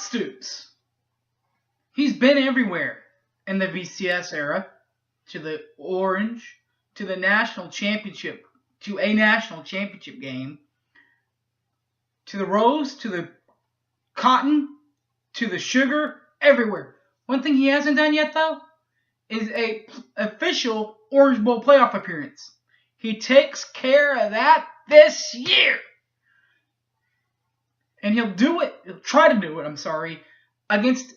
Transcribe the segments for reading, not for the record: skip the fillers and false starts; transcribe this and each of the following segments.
Stoops. He's been everywhere in the BCS era, to the Orange, to the national championship, to a national championship game, to the Rose, to the Cotton, to the Sugar, everywhere. One thing he hasn't done yet, though, is a official Orange Bowl playoff appearance. He takes care of that this year. And he'll try to do it, against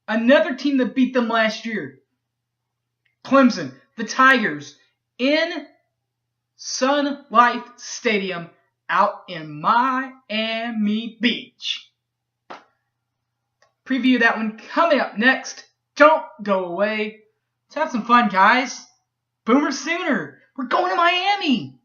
another team that beat them last year. Clemson, the Tigers, in Sun Life Stadium out in Miami Beach. Preview that one coming up next. Don't go away. Let's have some fun, guys. Boomer Sooner. We're going to Miami.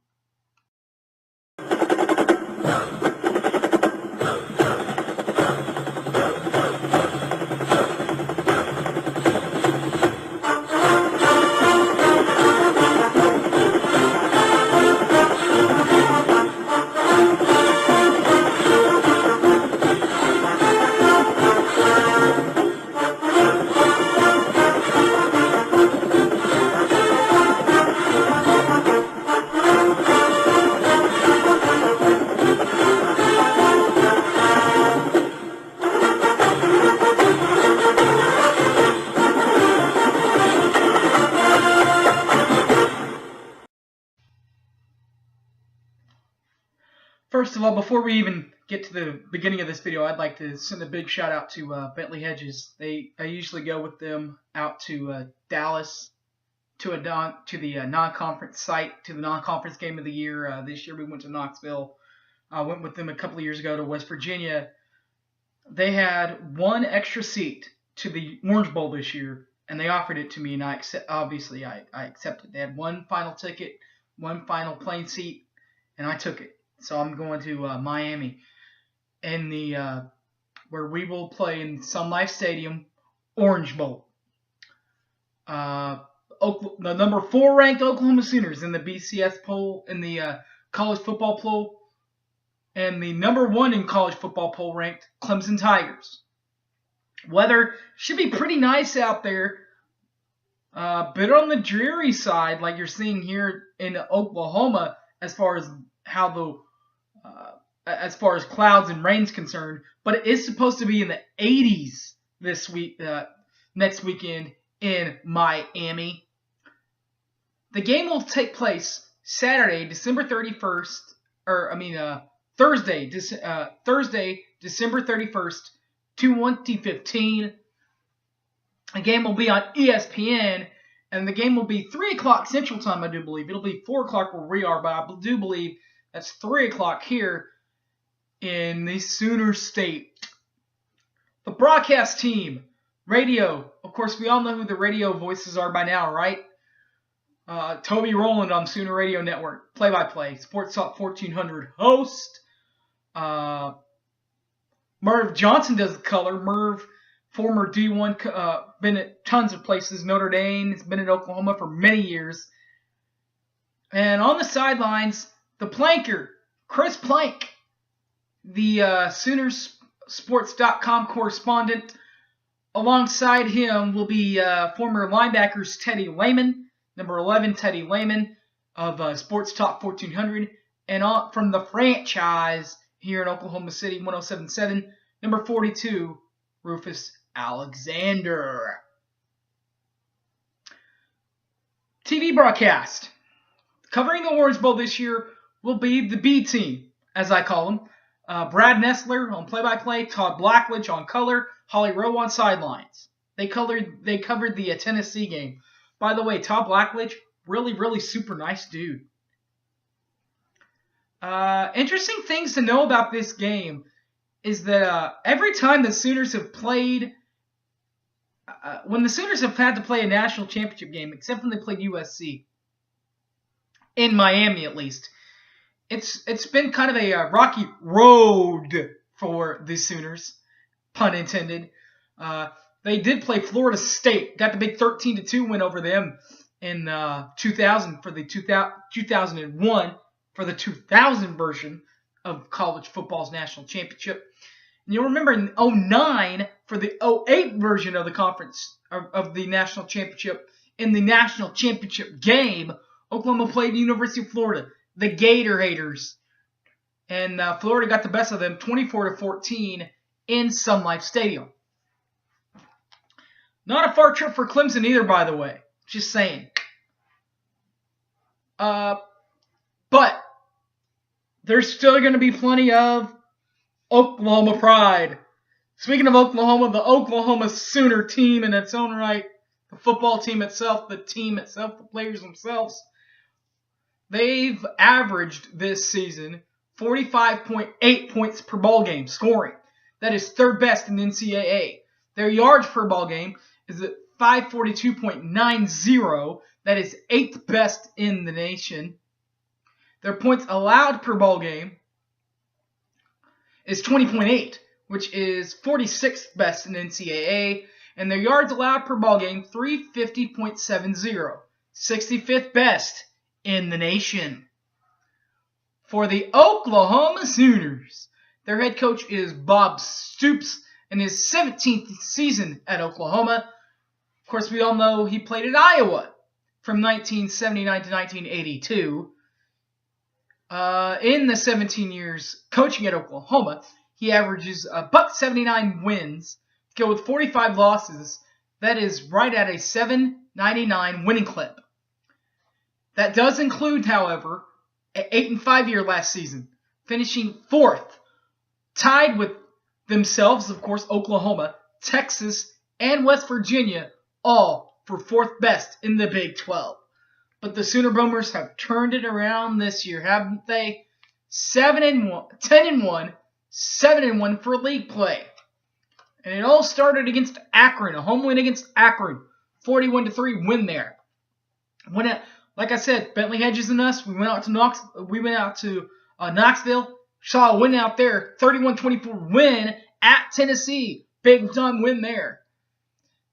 First of all, before we even get to the beginning of this video, I'd like to send a big shout out to Bentley Hedges. I usually go with them out to Dallas to the non-conference site, to the non-conference game of the year. This year we went to Knoxville. I went with them a couple of years ago to West Virginia. They had one extra seat to the Orange Bowl this year, and they offered it to me, and I accepted. They had one final ticket, one final plane seat, and I took it. So I'm going to Miami, in the where we will play in Sun Life Stadium, Orange Bowl. The number 4 ranked Oklahoma Sooners in the BCS poll, in the college football poll, and the number 1 in college football poll ranked Clemson Tigers. Weather should be pretty nice out there, but on the dreary side, like you're seeing here in Oklahoma, as far as clouds and rain's concerned, but it is supposed to be in the 80s this week, next weekend in Miami. The game will take place Thursday, December 31st, 2015. The game will be on ESPN, and the game will be 3 o'clock Central Time, I do believe. It'll be 4 o'clock where we are, but I do believe that's 3 o'clock here in the Sooner State. The broadcast team, radio. Of course, we all know who the radio voices are by now, right? Toby Rowland on Sooner Radio Network, play-by-play. Sports Talk 1400 host. Merv Johnson does the color. Merv, former D1, been at tons of places. Notre Dame, has been at Oklahoma for many years. And on the sidelines, the planker, Chris Plank, the Soonersports.com correspondent. Alongside him will be former linebackers Teddy Lehman, number 11 Teddy Lehman of Sports Talk 1400, and from the franchise here in Oklahoma City, 1077, number 42, Rufus Alexander. TV broadcast. Covering the Orange Bowl this year will be the B team, as I call them. Brad Nessler on play-by-play, Todd Blackledge on color, Holly Rowe on sidelines. They covered the Tennessee game. By the way, Todd Blackledge, really, really super nice dude. Interesting things to know about this game is that every time the Sooners have played, when the Sooners have had to play a national championship game, except when they played USC, in Miami at least, it's been kind of a rocky road for the Sooners, pun intended. They did play Florida State, got the big 13-2 win over them in 2000 for the 2001 for the 2000 version of college football's national championship. You'll remember in 2009 for the 2008 version of the conference of the national championship. In the national championship game, Oklahoma played the University of Florida, the Gator Haters, and Florida got the best of them, 24-14 in Sun Life Stadium. Not a far trip for Clemson either, by the way. Just saying. But there's still going to be plenty of Oklahoma pride. Speaking of Oklahoma, the Oklahoma Sooner team in its own right, the football team itself, the team itself, the players themselves, they've averaged this season 45.8 points per ball game scoring. That is third best in NCAA. Their yards per ball game is at 542.90. That is 8th best in the nation. Their points allowed per ball game is 20.8, which is 46th best in NCAA. And their yards allowed per ball game, 350.70. 65th best in the nation. For the Oklahoma Sooners, their head coach is Bob Stoops in his 17th season at Oklahoma. Of course, we all know he played at Iowa from 1979 to 1982. In the 17 years coaching at Oklahoma, he averages $179 wins, go with 45 losses. That is right at a $7.99 winning clip. That does include, however, an 8-5 year last season, finishing 4th, tied with themselves, of course, Oklahoma, Texas, and West Virginia, all for 4th best in the Big 12. But the Sooner Boomers have turned it around this year, haven't they? 10-1, 7-1 for league play. And it all started against Akron, a home win against Akron, 41-3 win there. Like I said, Bentley Hedges and us, we went out to Knoxville, saw a win out there, 31-24 win at Tennessee, big time win there.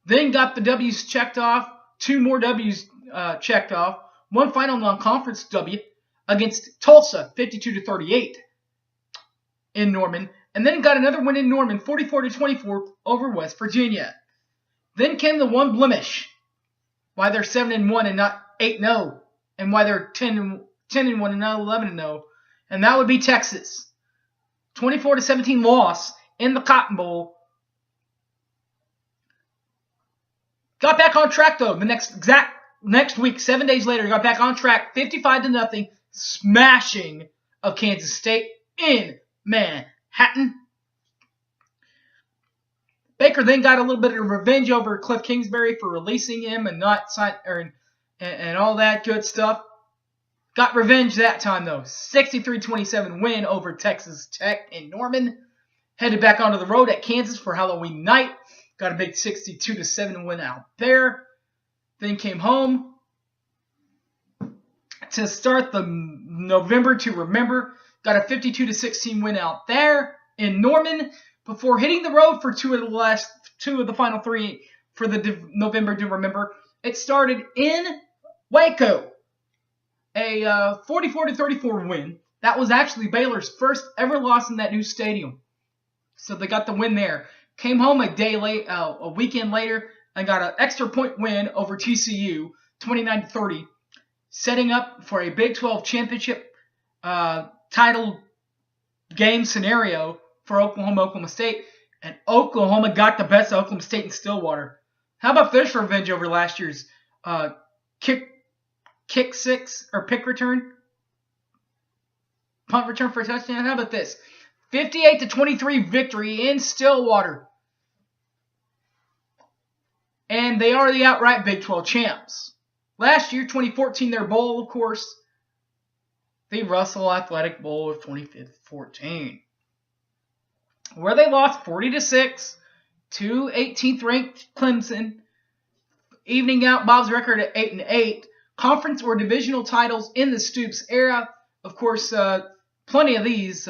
Then got the W's checked off, 2 more W's checked off, one final non-conference W against Tulsa, 52-38 in Norman, and then got another win in Norman, 44-24 over West Virginia. Then came the one blemish, why they're 7-1 and not 8-0, and why they're 10-1 and not 11-0, and that would be Texas. 24-17 loss in the Cotton Bowl. Got back on track though. The next week, 7 days later, got back on track, 55-0, smashing of Kansas State in Manhattan. Baker then got a little bit of revenge over Cliff Kingsbury for releasing him and not and all that good stuff. Got revenge that time though. 63-27 win over Texas Tech in Norman. Headed back onto the road at Kansas for Halloween night. Got a big 62-7 win out there. Then came home to start the November to remember. Got a 52-16 win out there in Norman before hitting the road for two of the final 3 for the November to remember. It started in Waco, a 44-34 win. That was actually Baylor's first ever loss in that new stadium. So they got the win there. Came home a weekend later and got an extra point win over TCU, 29-30, setting up for a Big 12 championship title game scenario for Oklahoma State. And Oklahoma got the best of Oklahoma State in Stillwater. How about this revenge over last year's pick return? Punt return for a touchdown? How about this? 58-23 victory in Stillwater. And they are the outright Big 12 champs. Last year, 2014, their bowl, of course, the Russell Athletic Bowl of 2014, where they lost 40-6 to 18th ranked Clemson, evening out Bob's record at 8-8. Conference or divisional titles in the Stoops era. Of course, plenty of these.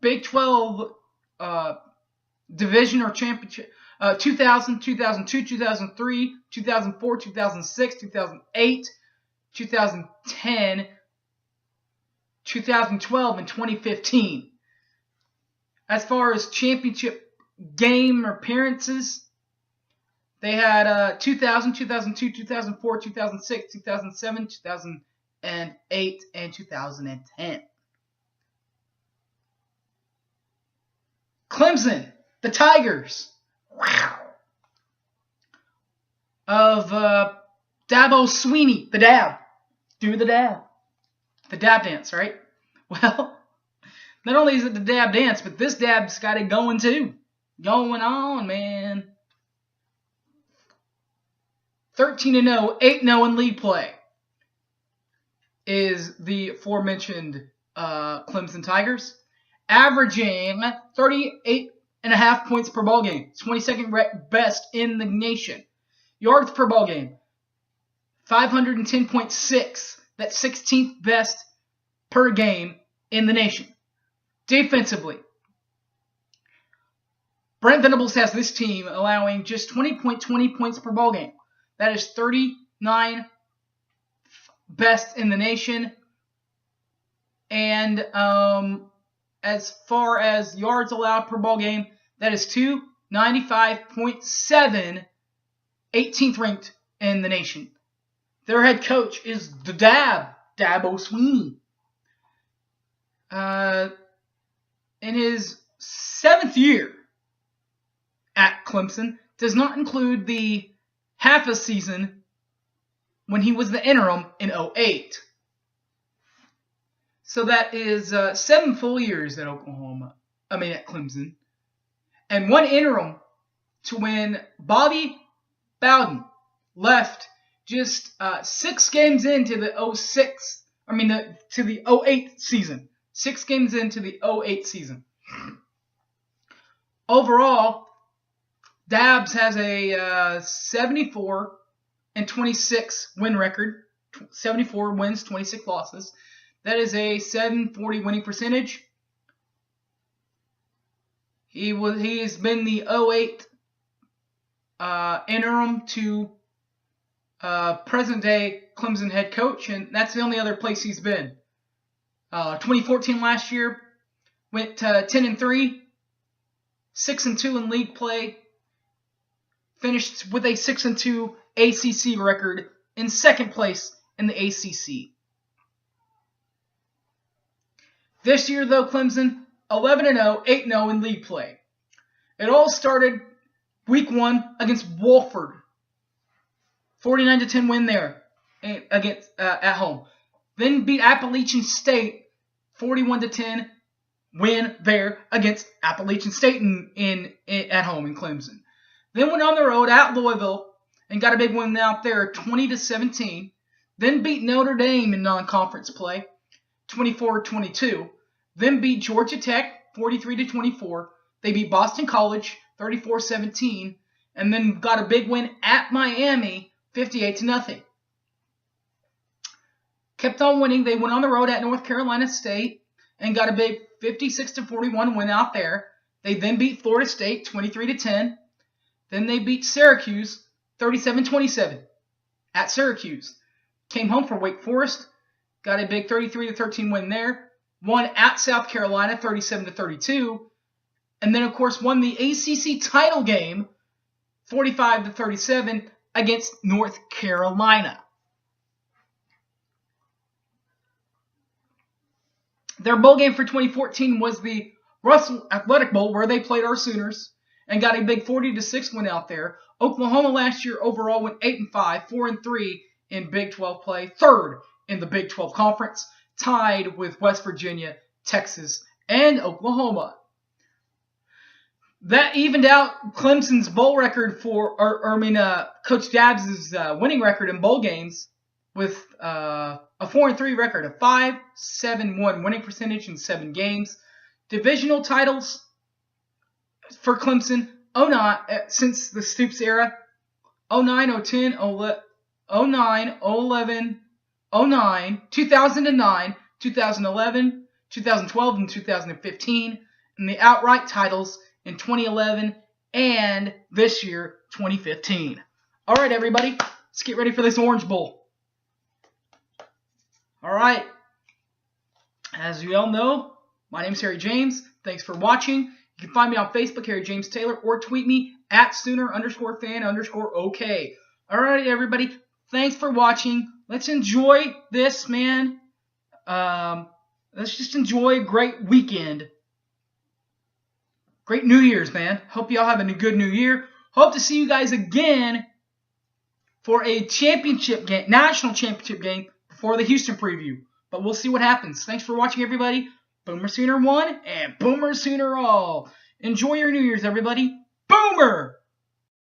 Big 12 division or championship, 2000, 2002, 2003, 2004, 2006, 2008, 2010, 2012, and 2015. As far as championship game appearances, they had 2000, 2002, 2004, 2006, 2007, 2008, and 2010. Clemson, the Tigers. Wow. Of Dabo Swinney, the dab. Do the dab. The dab dance, right? Well, not only is it the dab dance, but this dab's got it going too. Going on, man. 13-0, 8-0 in league play is the aforementioned Clemson Tigers, averaging 38.5 points per ball game. 22nd best in the nation. Yards per ball game, 510.6. That's 16th best per game in the nation. Defensively, Brent Venables has this team allowing just 20.20 points per ball game. That is 39th best in the nation. And as far as yards allowed per ball game, that is 295.7, 18th ranked in the nation. Their head coach is the Dabo Swinney. In his 7th year at Clemson, does not include the half a season when he was the interim in 2008. So that is 7 full years at Clemson. And 1 interim to when Bobby Bowden left just 6 games into the 08 season. 6 games into the 08 season. Overall, Dabs has a 74-26 win record. 74 wins, 26 losses. That is a .740 winning percentage. He has been the 08 interim to present day Clemson head coach, and that's the only other place he's been. 2014 last year went to 10-3, 6-2 in league play. Finished with a 6-2 ACC record in 2nd place in the ACC. This year, though, Clemson 11-0, 8-0 in league play. It all started week 1 against Wofford. 49-10 win there against at home. Then beat Appalachian State 41-10 win there against Appalachian State at home in Clemson. Then went on the road at Louisville and got a big win out there, 20-17. Then beat Notre Dame in non-conference play, 24-22. Then beat Georgia Tech, 43-24. They beat Boston College, 34-17. And then got a big win at Miami, 58-0. Kept on winning. They went on the road at North Carolina State and got a big 56-41 win out there. They then beat Florida State, 23-10. Then they beat Syracuse, 37-27 at Syracuse. Came home for Wake Forest, got a big 33-13 win there. Won at South Carolina, 37-32. And then, of course, won the ACC title game, 45-37 against North Carolina. Their bowl game for 2014 was the Russell Athletic Bowl, where they played our Sooners and got a big 40-6 win out there. Oklahoma last year overall went 8-5, 4-3 in Big 12 play, 3rd in the Big 12 Conference, tied with West Virginia, Texas, and Oklahoma. That evened out Clemson's bowl record Coach Dabs' winning record in bowl games with a 4-3 record, a 5-7-1 winning percentage in 7 games. Divisional titles for Clemson, since the Stoops era, 09, 010, 09, 11, 09, 2009, 2011, 2012, and 2015, and the outright titles in 2011 and this year, 2015. All right, everybody, let's get ready for this Orange Bowl. All right, As you all know, my name is Harry James. Thanks for watching. You can find me on Facebook, Harry James Taylor, or tweet me at Sooner_fan_OK. Alright, everybody. Thanks for watching. Let's enjoy this, man. Let's just enjoy a great weekend. Great New Year's, man. Hope y'all having a good New Year. Hope to see you guys again for a championship game, national championship game before the Houston preview. But we'll see what happens. Thanks for watching, everybody. Boomer Sooner one and Boomer Sooner all. Enjoy your New Year's, everybody. Boomer!